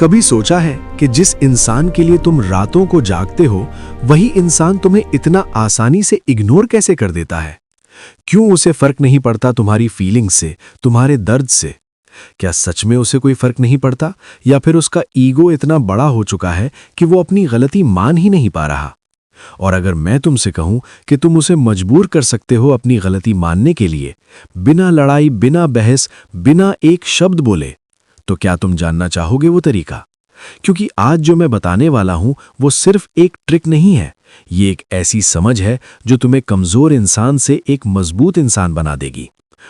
कभी सोचा है कि जिस इंसान के लिए तुम रातों को जागते हो, वही इंसान तुम्हें इतना आसानी से इग्नोर कैसे कर देता है? क्यों उसे फर्क नहीं पड़ता तुम्हारी फीलिंग्स से, तुम्हारे दर्द से? क्या सच में उसे कोई फर्क नहीं पड़ता, या फिर उसका ईगो इतना बड़ा हो चुका है कि वो अपनी गलती मान ही नहीं पा रहा? और अगर मैं तुमसे कहूं कि तुम उसे मजबूर कर सकते हो अपनी गलती मानने के लिए, बिना लड़ाई, बिना बहस, बिना एक शब्द बोले, तो क्या तुम जानना चाहोगे वो तरीका? क्योंकि आज जो मैं बताने वाला हूं वो सिर्फ एक ट्रिक नहीं है, ये एक ऐसी समझ है जो तुम्हें कमजोर इंसान से एक मजबूत इंसान बना देगी।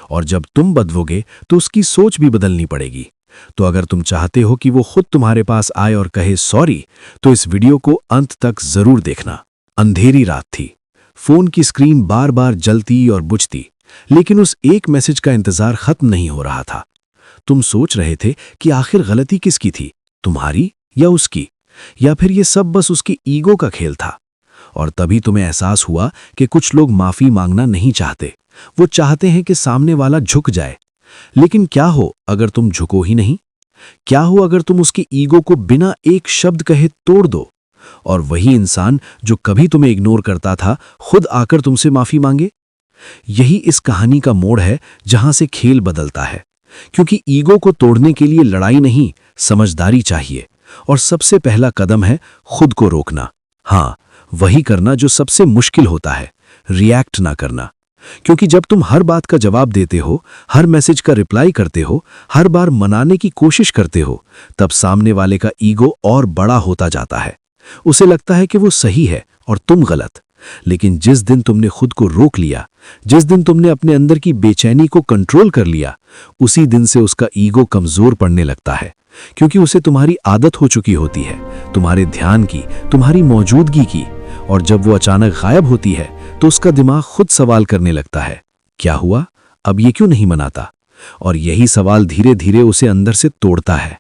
और जब तुम बदलोगे तो उसकी सोच भी बदलनी पड़ेगी। तो अगर तुम चाहते हो कि वो खुद तुम्हारे पास आए और कहे सॉरी, तो इस वीडियो को अंत तक जरूर देखना। अंधेरी रात थी, फोन की स्क्रीन बार बार जलती और बुझती, लेकिन उस एक मैसेज का इंतजार खत्म नहीं हो रहा था। तुम सोच रहे थे कि आखिर गलती किसकी थी, तुम्हारी या उसकी, या फिर ये सब बस उसकी ईगो का खेल था। और तभी तुम्हें एहसास हुआ कि कुछ लोग माफी मांगना नहीं चाहते, वो चाहते हैं कि सामने वाला झुक जाए। लेकिन क्या हो अगर तुम झुको ही नहीं? क्या हो अगर तुम उसकी ईगो को बिना एक शब्द कहे तोड़ दो, और वही इंसान जो कभी तुम्हें इग्नोर करता था खुद आकर तुमसे माफी मांगे? यही इस कहानी का मोड़ है जहां से खेल बदलता है। क्योंकि ईगो को तोड़ने के लिए लड़ाई नहीं, समझदारी चाहिए। और सबसे पहला कदम है खुद को रोकना। हाँ, वही करना जो सबसे मुश्किल होता है, रिएक्ट ना करना। क्योंकि जब तुम हर बात का जवाब देते हो, हर मैसेज का रिप्लाई करते हो, हर बार मनाने की कोशिश करते हो, तब सामने वाले का ईगो और बड़ा होता जाता है। उसे लगता है कि वो सही है और तुम गलत। लेकिन जिस दिन तुमने खुद को रोक लिया, जिस दिन तुमने अपने अंदर की बेचैनी को कंट्रोल कर लिया, उसी दिन से उसका ईगो कमजोर पड़ने लगता है। क्योंकि उसे तुम्हारी आदत हो चुकी होती है, तुम्हारे ध्यान की, तुम्हारी मौजूदगी की। और जब वो अचानक गायब होती है तो उसका दिमाग खुद सवाल करने लगता है, क्या हुआ, अब ये क्यों नहीं मनाता? और यही सवाल धीरे धीरे उसे अंदर से तोड़ता है।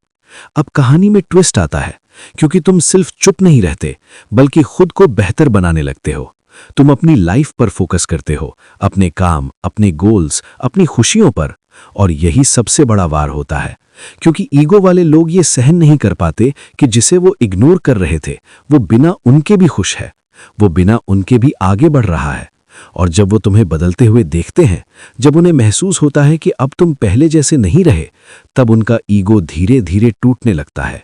अब कहानी में ट्विस्ट आता है, क्योंकि तुम सिर्फ चुप नहीं रहते, बल्कि खुद को बेहतर बनाने लगते हो। तुम अपनी लाइफ पर फोकस करते हो, अपने काम, अपने गोल्स, अपनी खुशियों पर। और यही सबसे बड़ा वार होता है, क्योंकि ईगो वाले लोग ये सहन नहीं कर पाते कि जिसे वो इग्नोर कर रहे थे वो बिना उनके भी खुश है, वो बिना उनके भी आगे बढ़ रहा है। और जब वो तुम्हें बदलते हुए देखते हैं, जब उन्हें महसूस होता है कि अब तुम पहले जैसे नहीं रहे, तब उनका ईगो धीरे धीरे टूटने लगता है।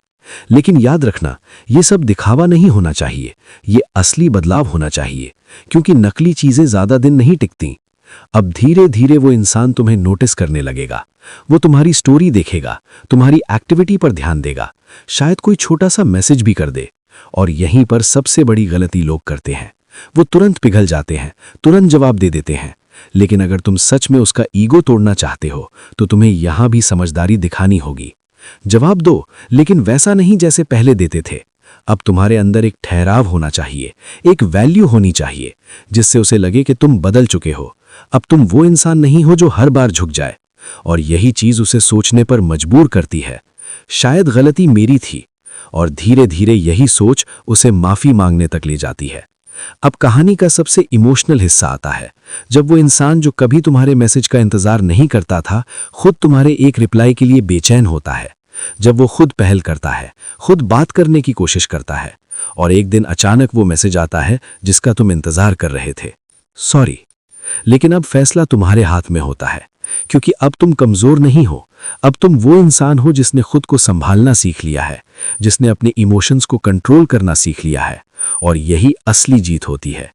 लेकिन याद रखना, ये सब दिखावा नहीं होना चाहिए, ये असली बदलाव होना चाहिए। क्योंकि नकली चीजें ज्यादा दिन नहीं टिकती। अब धीरे धीरे वो इंसान तुम्हें नोटिस करने लगेगा। वो तुम्हारी स्टोरी देखेगा, तुम्हारी एक्टिविटी पर ध्यान देगा, शायद कोई छोटा सा मैसेज भी कर दे। और यहीं पर सबसे बड़ी गलती लोग करते हैं, वो तुरंत पिघल जाते हैं, तुरंत जवाब दे देते हैं। लेकिन अगर तुम सच में उसका ईगो तोड़ना चाहते हो तो तुम्हें यहां भी समझदारी दिखानी होगी। जवाब दो, लेकिन वैसा नहीं जैसे पहले देते थे। अब तुम्हारे अंदर एक ठहराव होना चाहिए, एक वैल्यू होनी चाहिए, जिससे उसे लगे कि तुम बदल चुके हो। अब तुम वो इंसान नहीं हो जो हर बार झुक जाए। और यही चीज उसे सोचने पर मजबूर करती है, शायद गलती मेरी थी। और धीरे धीरे यही सोच उसे माफी मांगने तक ले जाती है। अब कहानी का सबसे इमोशनल हिस्सा आता है, जब वो इंसान जो कभी तुम्हारे मैसेज का इंतजार नहीं करता था, खुद तुम्हारे एक रिप्लाई के लिए बेचैन होता है। जब वो खुद पहल करता है, खुद बात करने की कोशिश करता है, और एक दिन अचानक वो मैसेज आता है जिसका तुम इंतजार कर रहे थे, सॉरी। लेकिन अब फैसला तुम्हारे हाथ में होता है, क्योंकि अब तुम कमजोर नहीं हो। अब तुम वो इंसान हो जिसने खुद को संभालना सीख लिया है, जिसने अपने इमोशंस को कंट्रोल करना सीख लिया है। और यही असली जीत होती है।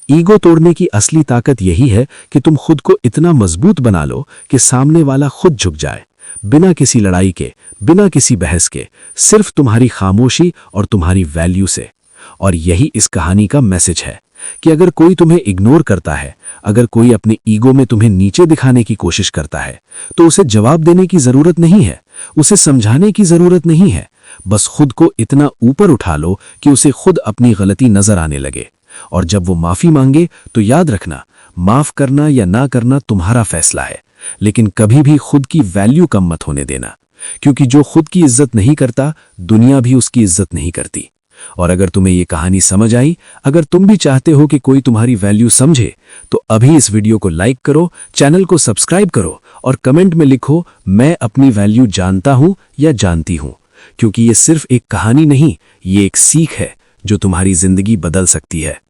ईगो तोड़ने की असली ताकत यही है कि तुम खुद को इतना मजबूत बना लो कि सामने वाला खुद झुक जाए, बिना किसी लड़ाई के, बिना किसी बहस के, सिर्फ तुम्हारी खामोशी और तुम्हारी वैल्यू से। और यही इस कहानी का मैसेज है कि अगर कोई तुम्हें इग्नोर करता है, अगर कोई अपने ईगो में तुम्हें नीचे दिखाने की कोशिश करता है, तो उसे जवाब देने की जरूरत नहीं है, उसे समझाने की जरूरत नहीं है। बस खुद को इतना ऊपर उठा लो कि उसे खुद अपनी गलती नजर आने लगे। और जब वो माफी मांगे तो याद रखना, माफ करना या ना करना तुम्हारा फैसला है, लेकिन कभी भी खुद की वैल्यू कम मत होने देना। क्योंकि जो खुद की इज्जत नहीं करता, दुनिया भी उसकी इज्जत नहीं करती। और अगर तुम्हें ये कहानी समझ आई, अगर तुम भी चाहते हो कि कोई तुम्हारी वैल्यू समझे, तो अभी इस वीडियो को लाइक करो, चैनल को सब्सक्राइब करो और कमेंट में लिखो, मैं अपनी वैल्यू जानता हूं या जानती हूं। क्योंकि ये सिर्फ एक कहानी नहीं, ये एक सीख है जो तुम्हारी जिंदगी बदल सकती है।